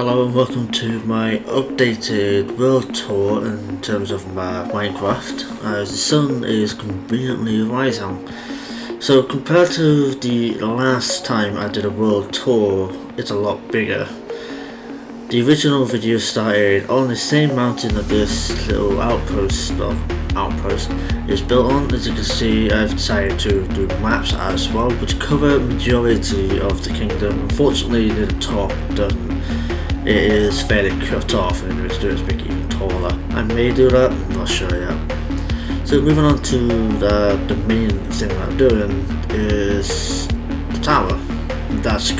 Hello and welcome to my updated world tour in terms of my Minecraft, as the sun is conveniently rising. So compared to the last time I did a world tour, it's a lot bigger. The original video started on the same mountain that this little outpost is built on. As you can see, I've decided to do maps as well, which cover majority of the kingdom. Unfortunately, the top doesn't. It is fairly cut off, and if it's make it even taller. I may do that, I'm not sure yet. So moving on to the main thing that I'm doing is the tower. That's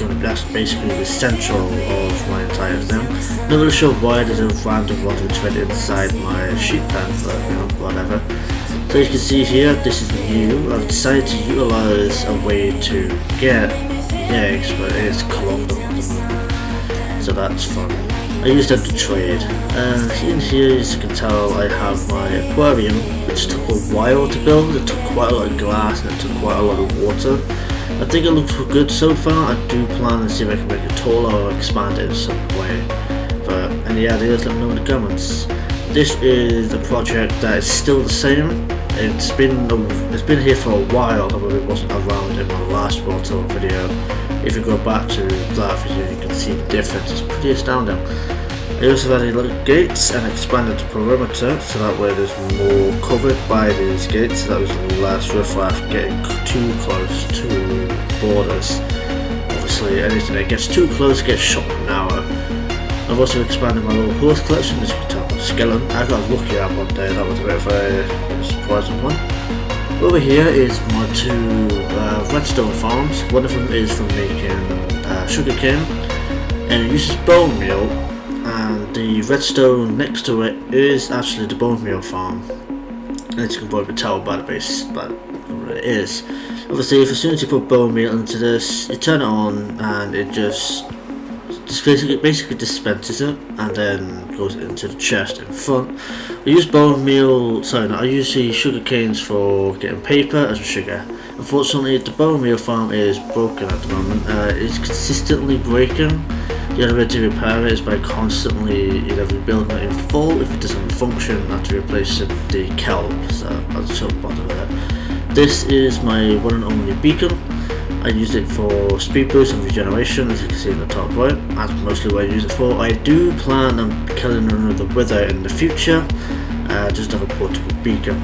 basically the central of my entire thing. Not really sure why there's a random rotten thread inside my sheep pen, but you know, whatever. So you can see here, this is new. I've decided to utilize a way to get eggs, but it is colonial at the moment. So that's fun. I used them to trade. And in here, as you can tell, I have my aquarium, which took a while to build. It took quite a lot of glass and it took quite a lot of water. I think it looks good so far. I do plan to see if I can make it taller or expand it in some way. But any ideas, let me know in the comments. This is a project that is still the same. It's been here for a while, although it wasn't around in my last world tour video. If you go back to that video, you can see the difference. It's pretty astounding. I also added little gates and expanded the perimeter, so that way there's more covered by these gates. So that was less riffraff getting too close to borders. Obviously, anything that gets too close gets shot in an hour. I've also expanded my little horse collection, as you can tell. Skeleton. I got lucky at one day. That was a bit of a surprising one. Over here is my two redstone farms. One of them is for making sugarcane, and it uses bone meal. And the redstone next to it is actually the bone meal farm. As you can probably tell by the base, but it is. Obviously, as soon as you put bone meal into this, you turn it on, and it just basically dispenses it, and then goes into the chest in front. I use I use the sugar canes for getting paper and sugar. Unfortunately, the bone meal farm is broken at the moment. It's consistently breaking. The only way to repair it is by constantly either rebuilding it in full. If it doesn't function, I have to replace it with the kelp, so I'm so bothered with it. This is my one and only beacon. I use it for speed boost and regeneration, as you can see in the top right. That's mostly what I use it for. I do plan on killing another wither in the future, just have a portable beacon.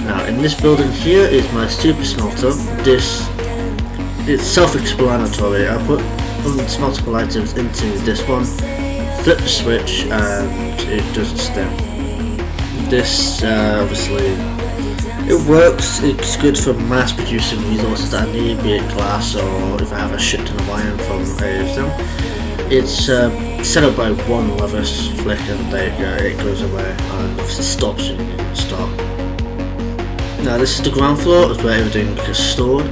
Now in this building here is my super smelter. It's self-explanatory. I put unsmeltable items into this one, flip the switch, and it doesn't stem. This obviously it works. It's good for mass producing resources that I need, be it glass or if I have a shit ton of iron from anything. It's set up by one lever flick, and there you go, it goes away and obviously stops when you stop. Now this is the ground floor, is where everything is stored.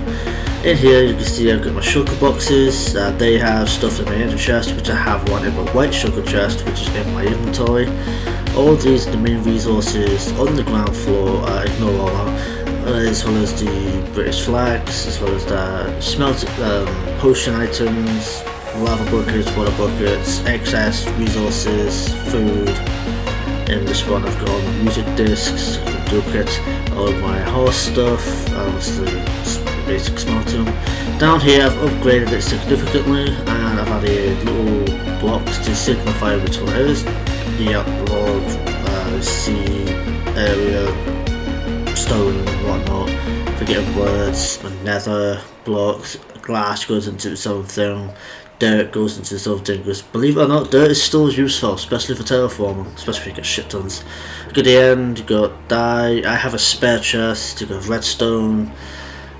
In here you can see I've got my sugar boxes. They have stuff in my ender chest, which I have one in my white sugar chest, which is in my inventory. All of these are the main resources on the ground floor. Ignore all that, as well as the British flags, as well as the potion items, lava buckets, water buckets, excess resources, food. In this one I've got music discs, duplicates, all of my horse stuff, obviously basic smelting. Down here I've upgraded it significantly, and I've added little blocks to signify which one it is. Yep, log, sea, area, stone and whatnot. Forgetting words, nether, blocks, glass goes into something, dirt goes into something, because believe it or not, dirt is still useful, especially for terraforming, especially if you get shit tons. Look at the end, you got dye, I have a spare chest, you got redstone,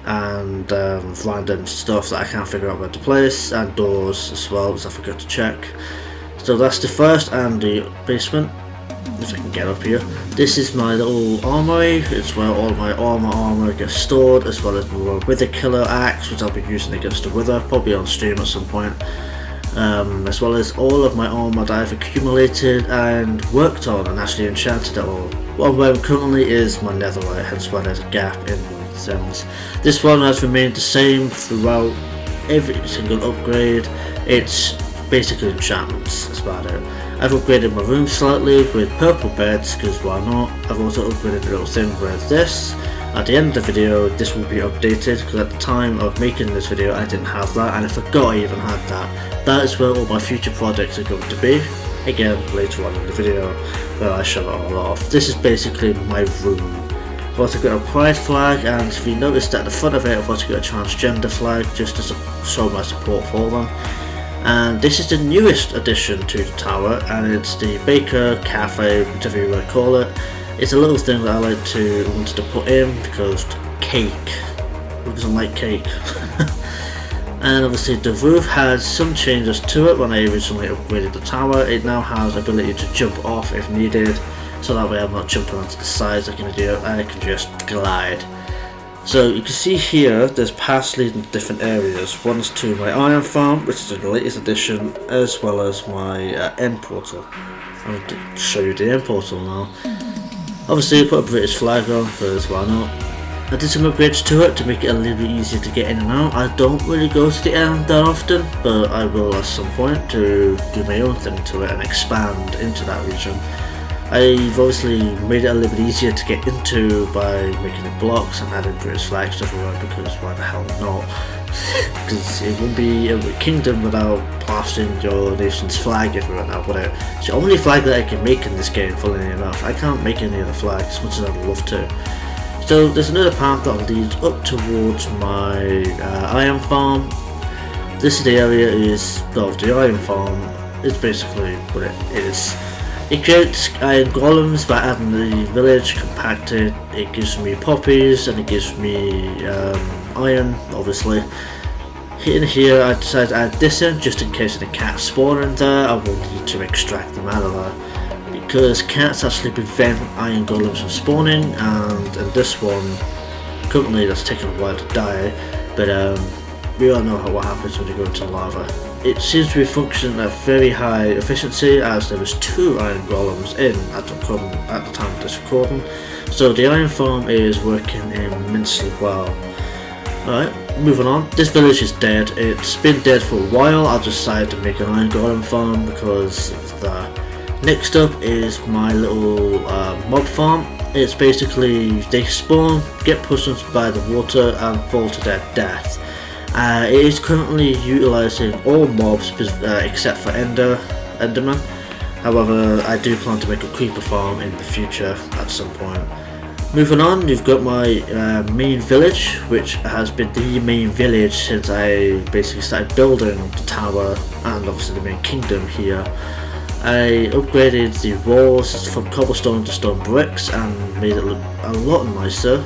and random stuff that I can't figure out where to place, and doors as well, because I forgot to check. So that's the first and the basement, if I can get up here. This is my little armory. It's where all my armor gets stored, as well as my wither killer axe, which I'll be using against the wither, probably on stream at some point. As well as all of my armor that I've accumulated and worked on and actually enchanted it all. What I'm wearing currently is my netherite, hence why there's a gap in things. This one has remained the same throughout every single upgrade. It's basically enchantments, that's about it. I've upgraded my room slightly with purple beds, because why not. I've also upgraded a little thing with this. At the end of the video, this will be updated, because at the time of making this video I didn't have that, and I forgot I even had that. That is where all my future projects are going to be. Again, later on in the video, where I show it all off. This is basically my room. I've also got a pride flag, and if you noticed at the front of it, I've also got a transgender flag, just to show my support for them. And this is the newest addition to the tower, and it's the Baker Cafe, whatever you want to call it. It's a little thing that I wanted to put in, because cake. Who doesn't like cake? And obviously the roof has some changes to it. When I originally upgraded the tower, it now has ability to jump off if needed, so that way I'm not jumping onto the sides like an idiot, I can just glide. So you can see here there's paths leading to different areas. One's to my iron farm, which is the latest addition, as well as my end portal. I'm going to show you the end portal now. Obviously I put a British flag on, because why not. I did some upgrades to it to make it a little bit easier to get in and out. I don't really go to the end that often, but I will at some point to do my own thing to it and expand into that region. I've obviously made it a little bit easier to get into by making it blocks and adding British flags everywhere, because why the hell not? Because it won't be a kingdom without plastering your nation's flag everywhere now, would it? It's the only flag that I can make in this game, funnily enough. I can't make any other flags as much as I'd love to. So there's another path that leads up towards my iron farm. This is the area of the iron farm. It's basically what it is. It creates iron golems by adding the village compacted. It gives me poppies and it gives me iron, obviously. In here I decided to add this in just in case any cats spawn in there. I will need to extract them out of there, because cats actually prevent iron golems from spawning, and in this one, currently that's taking a while to die, but we all know what happens when you go into lava. It seems to be functioning at very high efficiency, as there was 2 iron golems in at the time of this recording, so the iron farm is working immensely well. Alright, moving on. This village is dead. It's been dead for a while. I decided to make an iron golem farm because of that. Next up is my little mob farm. It's basically they spawn, get pushed by the water and fall to their death. It is currently utilising all mobs except for Enderman. However, I do plan to make a creeper farm in the future at some point. Moving on, you've got my main village, which has been the main village since I basically started building the tower and obviously the main kingdom here. I upgraded the walls from cobblestone to stone bricks and made it look a lot nicer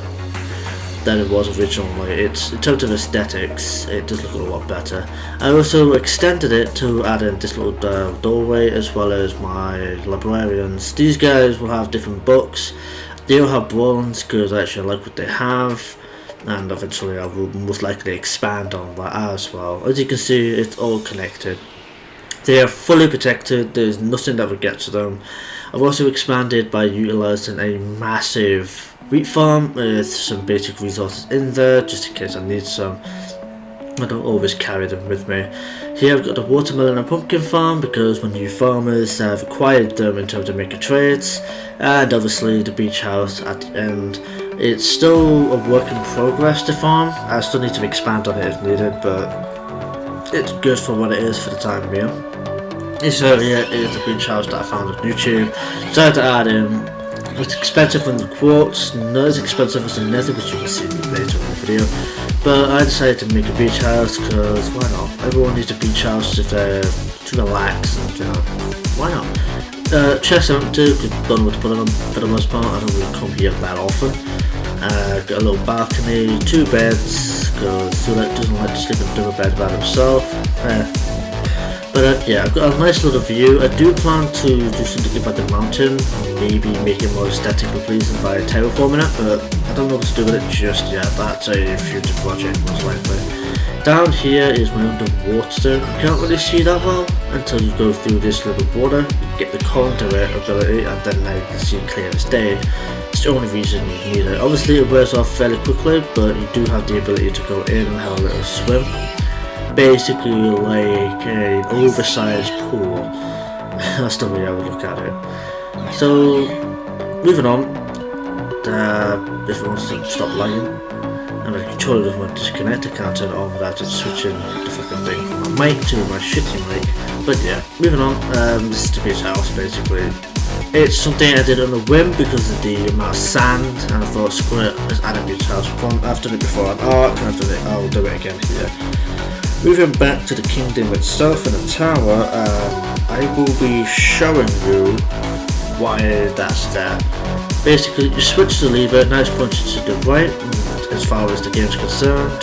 than it was originally. In terms of aesthetics, it does look a lot better. I also extended it to add in this little doorway, as well as my librarians. These guys will have different books. They all have bronze because I actually like what they have, and eventually I will most likely expand on that as well. As you can see, it's all connected. They are fully protected, there's nothing that would get to them. I've also expanded by utilising a massive wheat farm with some basic resources in there, just in case I need some. I don't always carry them with me. Here I've got the watermelon and pumpkin farm, because when new farmers have acquired them in terms of making trades, and obviously the beach house at the end. It's still a work in progress, the farm. I still need to expand on it if needed, but it's good for what it is for the time being. This area is the beach house that I found on YouTube. Decided to add in. It's expensive from the quartz, not as expensive as the nether, which you can see later in the video. But I decided to make a beach house because why not? Everyone needs a beach house if they're to relax, and why not? Chest empty, don't know what to put on them for the most part. I don't really come here that often. Got a little balcony, 2 beds, because Zulek doesn't like to sleep in a double bed by himself. But yeah, I've got a nice little view. I do plan to do something about the mountain, maybe make it more aesthetically pleasing by terraforming it, but I don't know what to do with it just yet. That's a future project most likely. Down here is my underwater. You can't really see that well until you go through this little water. You get the conduit ability, and then now you can see clear as day. It's the only reason you need it. Obviously it wears off fairly quickly, but you do have the ability to go in and have a little swim. basically like an oversized pool. That's the way I would look at it. So, moving on, if it wants to stop lagging, and the controller doesn't want to disconnect, I can't turn it on without just switching the fucking thing from my mic to my shitty mic. But yeah, moving on, this is Timmy's house basically. It's something I did on a whim because of the amount of sand, and I thought, screw it, let's add a new house. I've done it before on Ark, and I'll do it again here. Moving back to the kingdom itself and the tower, I will be showing you why that's there. Basically, you switch the lever, now it's pointed to the right as far as the game's concerned.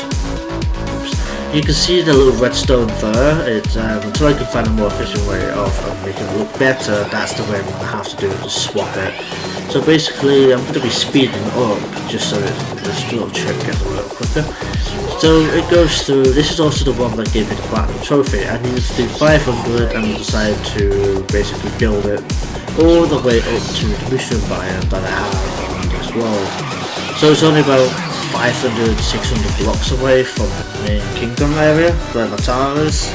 You can see the little redstone there. It's until I can find a more efficient way of making it look better, that's the way I'm going to have to do it, just swap it. So basically I'm going to be speeding up just so that this little trick gets a little quicker. So it goes through, this is also the one that gave me the platinum trophy. I needed to do 500 and I decided to basically build it all the way up to the mushroom biome that I have on this world. So it's only about 500, 600 blocks away from the main kingdom area where the tower is.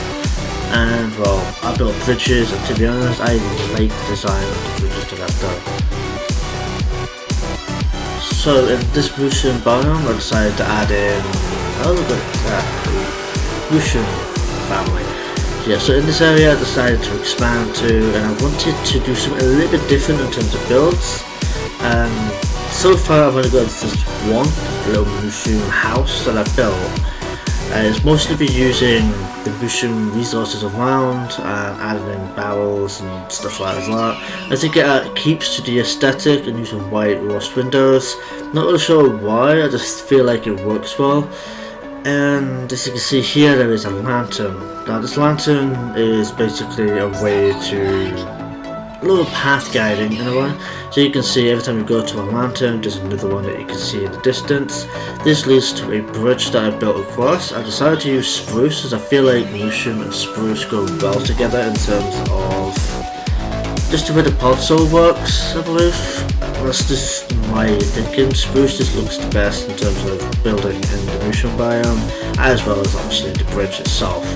And well, I built bridges, and to be honest, I like the design of the bridges that I've done. So in this mushroom biome, I decided to add in, oh look at that, mushroom family. Yeah, so in this area I decided to expand to, and I wanted to do something a little bit different in terms of builds. So far I've only got just one little mushroom house that I've built. It's mostly been using the mushroom resources around and adding in barrels and stuff like that. I think it keeps to the aesthetic and using white rust windows. Not really sure why, I just feel like it works well. And as you can see here, there is a lantern. Now this lantern is basically a way to a little path guiding in a way. So you can see every time you go to a lantern, there's another one that you can see in the distance. This leads to a bridge that I built across. I decided to use spruce as I feel like mushroom and spruce go well together in terms of just the way the console works, I believe. That's just my thinking. Spruce just looks the best in terms of building in the mushroom biome, as well as obviously the bridge itself.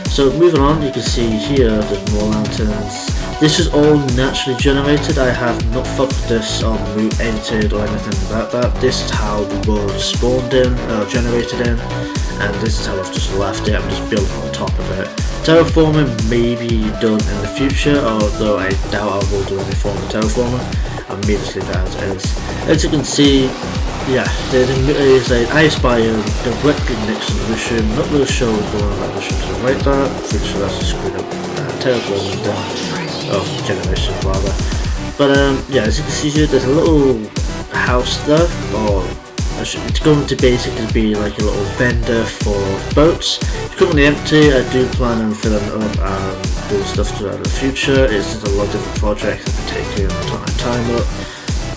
So moving on, you can see here there's more lanterns. This is all naturally generated. I have not fucked this on root edited or anything like that. This is how the world spawned in, generated in, and this is how I've just left it. I'm just building on top of it. Terraforming may be done in the future, although I doubt I will do any form of terraforming. I'll immediately leave that as it is. As you can see, yeah, there is an ice biome directly next to the mushroom. Not really sure what's going on with that mushroom to the right there. Pretty sure that's a screwed up terraforming done. Generation rather. But yeah, as you can see here, there's a little house there, or it's going to basically be like a little vendor for boats. It's currently empty. I do plan on filling it up and doing stuff to that in the future. It's just a lot of different projects that are taking time up,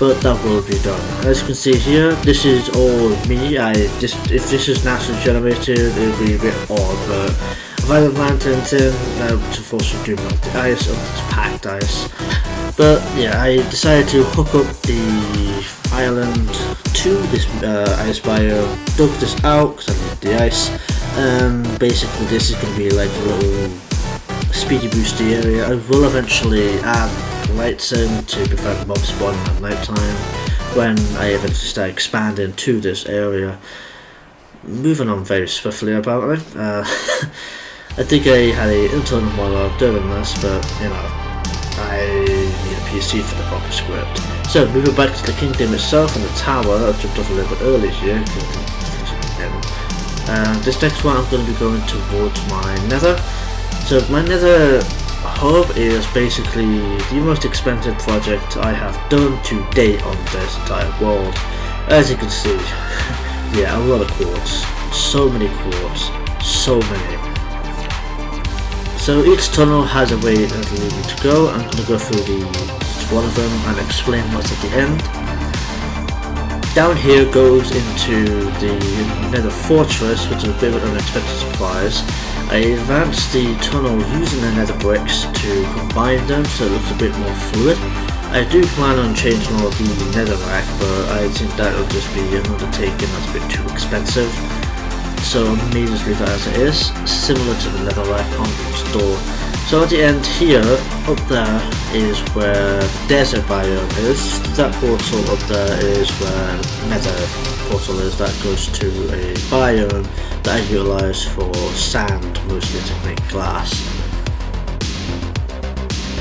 but that will be done. As you can see here, this is all me. If this is naturally generated, it would be a bit odd, but I've added lanterns in to force you to melt the ice up to packed ice. But yeah, I decided to hook up the island to this ice biome, dug this out because I need the ice, and basically this is going to be like a little speedy boosty area. I will eventually add lights in to prevent mobs spawning at night time when I eventually start expanding to this area. Moving on very swiftly about it. I think I had an internal monologue during this, but you know, I need a PC for the proper script. So moving back to the kingdom itself and the tower, I jumped off a little bit early here. This next one I'm going to be going towards my nether. So my nether hub is basically the most expensive project I have done to date on this entire world. As you can see, yeah, a lot of quartz, so many quartz, so many. So each tunnel has a way that will lead me to go. I'm going to go through one of them and explain what's at the end. Down here goes into the nether fortress, which is a bit of unexpected surprise. I advanced the tunnel using the nether bricks to combine them so it looks a bit more fluid. I do plan on changing all of the netherrack, but I think that will just be an undertaking that's a bit too expensive. so I may just leave that as it is, similar to the netherrack on the door. So at the end here, up there is where the desert biome is. That portal up there is where the nether portal is. That goes to a biome that I utilise for sand, mostly to make glass.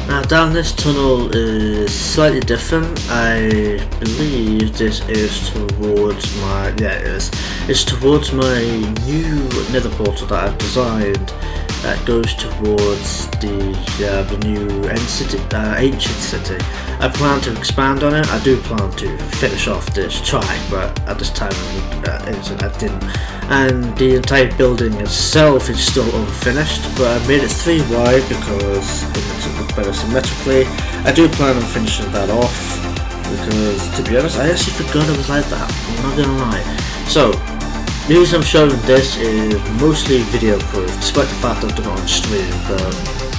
Now down this tunnel is slightly different. I believe this is towards my, it's towards my new nether portal that I've designed. That goes towards the new ancient city. I plan to expand on it. I do plan to finish off this track, but at this time I didn't. And the entire building itself is still unfinished, but I made it 3 wide because it makes it look better symmetrically. I do plan on finishing that off because, to be honest, I actually forgot it was like that. I'm not gonna lie. So the reason I'm showing this is mostly video proof, despite the fact I've done it on stream, but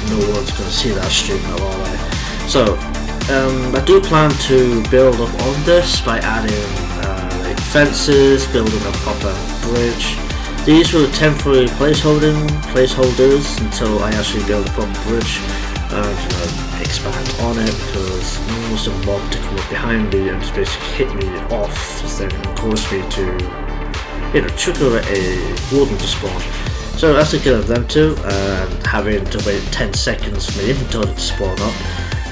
no one's going to see that stream at all, right? So, I do plan to build up on this by adding like fences, building a proper bridge. These were temporary placeholders until I actually build a proper bridge and expand on it, because no one wants a mob to come up behind me and just basically hit me off, then cause me to trigger a warden to spawn. So that's the kill of them two, and having to wait 10 seconds for my inventory to spawn up.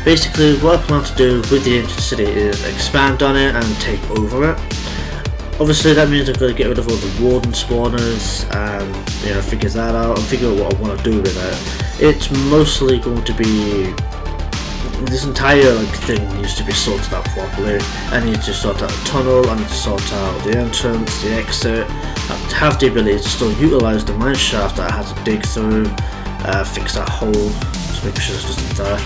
Basically what I plan to do with the ancient city is expand on it and take over it. Obviously that means I'm going to get rid of all the warden spawners and figure that out and figure out what I want to do with it. It's mostly going to be, this entire thing needs to be sorted out properly. I need to sort out a tunnel, I need to sort out the entrance, the exit. I have the ability to still utilise the mine shaft that I had to dig through, fix that hole, just make sure it's just there.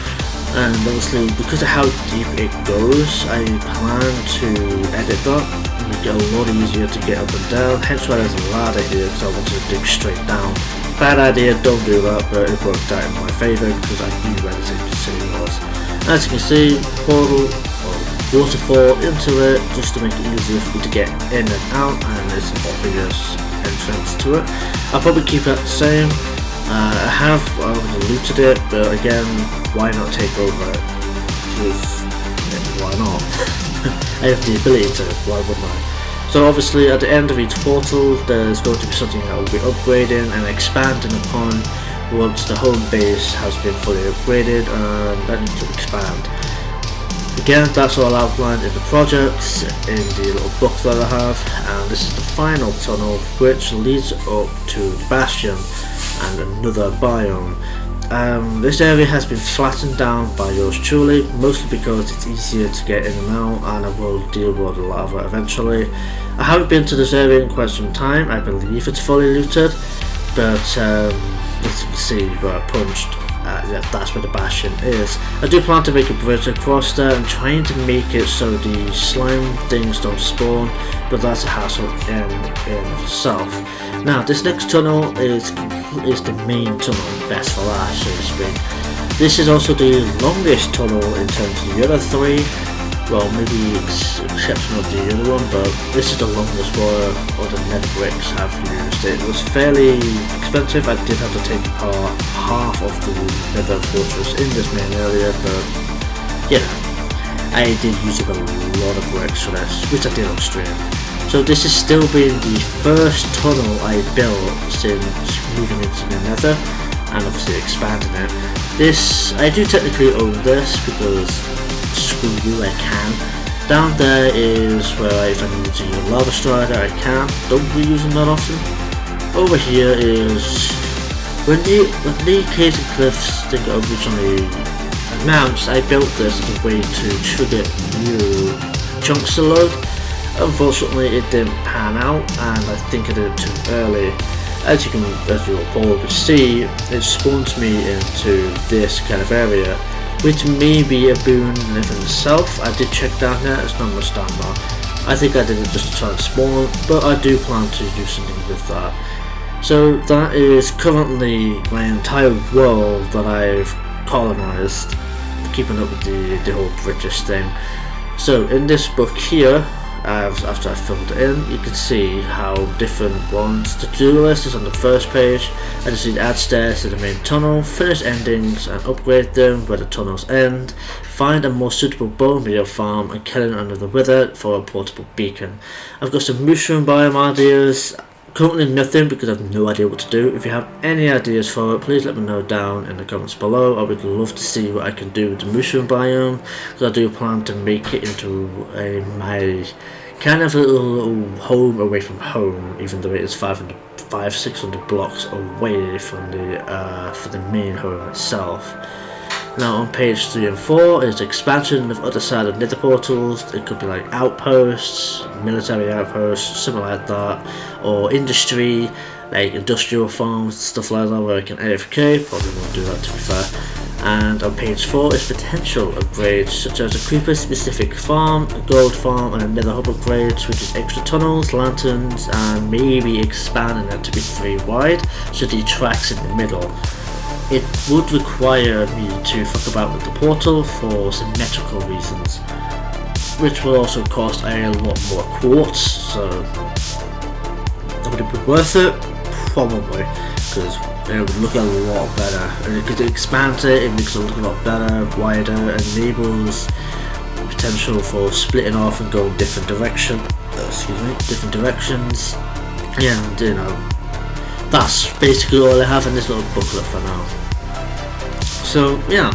And obviously because of how deep it goes, I plan to edit that and make it a lot easier to get up and down, hence why there's a ladder here, because I wanted to dig straight down. Bad idea, don't do that, but it worked out in my favour because I knew where the city was. As you can see, portal or waterfall into it just to make it easier for me to get in and out, and there's an obvious entrance to it. I'll probably keep that the same. I have already looted it, but again, why not take over it? Because why not? I have the ability to, why wouldn't I? So obviously at the end of each portal there's going to be something that will be upgrading and expanding upon once the home base has been fully upgraded, and I need to expand. Again, that's all outlined in the projects, in the little book that I have, and this is the final tunnel which leads up to the Bastion and another biome. This area has been flattened down by yours truly, mostly because it's easier to get in and out, and I will deal with a lot of it eventually. I haven't been to this area in quite some time. I believe it's fully looted, but as you can see where I punched, that's where the Bastion is. I do plan to make a bridge across there and trying to make it so the slime things don't spawn, but that's a hassle in itself. Now this next tunnel is the main tunnel, best for last, so to speak. This is also the longest tunnel in terms of the other 3, well maybe exception of the other one, but this is the longest where all the nether bricks have used. It was fairly expensive. I did have to take apart half of the nether fortress in this main area, but I did use up a lot of bricks for this, which I did on stream. So this has still been the first tunnel I built since moving into the nether, and obviously expanding it. This, I do technically own this because screw you, I can. Down there is where if I need to use Lava Strider I can, don't be using that often. Over here is, when the Caves and Cliffs thing originally announced, I built this as a way to trigger new chunks to load. Unfortunately it didn't pan out, and I think I did it too early. As you'll probably see, it spawns me into this kind of area, which may be a boon in itself. I did check down there, it's not much down there. I think I did it just to try and spawn, but I do plan to do something with that. So that is currently my entire world that I've colonised, keeping up with the whole British thing. So in this book here, after I filled it in, you can see how different ones. The to-do list is on the first page. I just need to add stairs to the main tunnel, finish endings and upgrade them where the tunnels end, find a more suitable bone meal farm and kill it under the wither for a portable beacon. I've got some mushroom biome ideas. Currently nothing because I have no idea what to do. If you have any ideas for it, please let me know down in the comments below. I would love to see what I can do with the mushroom biome, because I do plan to make it into my kind of a little home away from home, even though it is 600 blocks away from the main home itself. Now on page 3 and 4 is expansion of other side of nether portals. It could be like outposts, military outposts, something like that, or industry, like industrial farms, stuff like that where I can AFK. Probably won't do that, to be fair. And on page 4 is potential upgrades such as a creeper specific farm, a gold farm and a nether hub upgrades, which is extra tunnels, lanterns and maybe expanding it to be 3 wide so the tracks in the middle. It would require me to fuck about with the portal for symmetrical reasons, which will also cost a lot more quartz, so would it be worth it? Probably, because it would look a lot better, and because it expands it makes it look a lot better, wider, and enables potential for splitting off and going different directions, and you know, that's basically all I have in this little booklet for now. So yeah,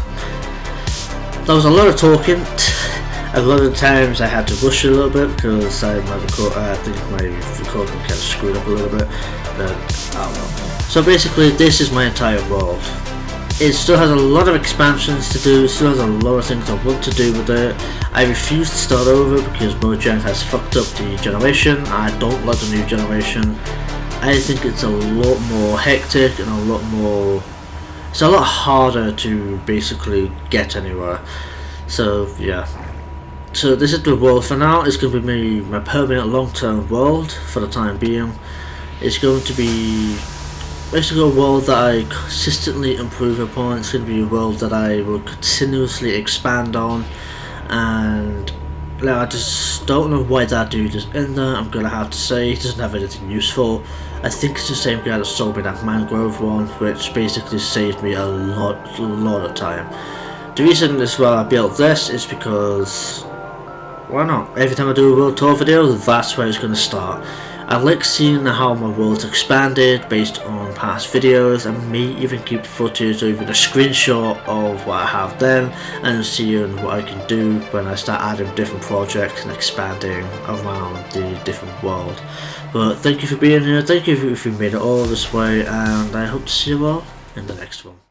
that was a lot of talking. A lot of times I had to rush a little bit because I think my recording kind of screwed up a little bit, but I don't know. So basically this is my entire world. It still has a lot of expansions to do, still has a lot of things I want to do with it. I refuse to start over because Mojang has fucked up the generation. I don't like the new generation. I think it's a lot more hectic and a lot more, it's a lot harder to basically get anywhere. So yeah, so this is the world for now. It's going to be my permanent long-term world for the time being. It's going to be basically a world that I consistently improve upon. It's going to be a world that I will continuously expand on, and I just don't know why that dude is in there. I'm going to have to say he doesn't have anything useful. I think it's the same guy that sold me that mangrove one, which basically saved me a lot of time. The reason as well I built this is because, why not? Every time I do a world tour video, that's where it's going to start. I like seeing how my world's expanded based on past videos, and may even keep footage or even a screenshot of what I have then, and seeing what I can do when I start adding different projects and expanding around the different world. But thank you for being here, thank you if you made it all this way, and I hope to see you all in the next one.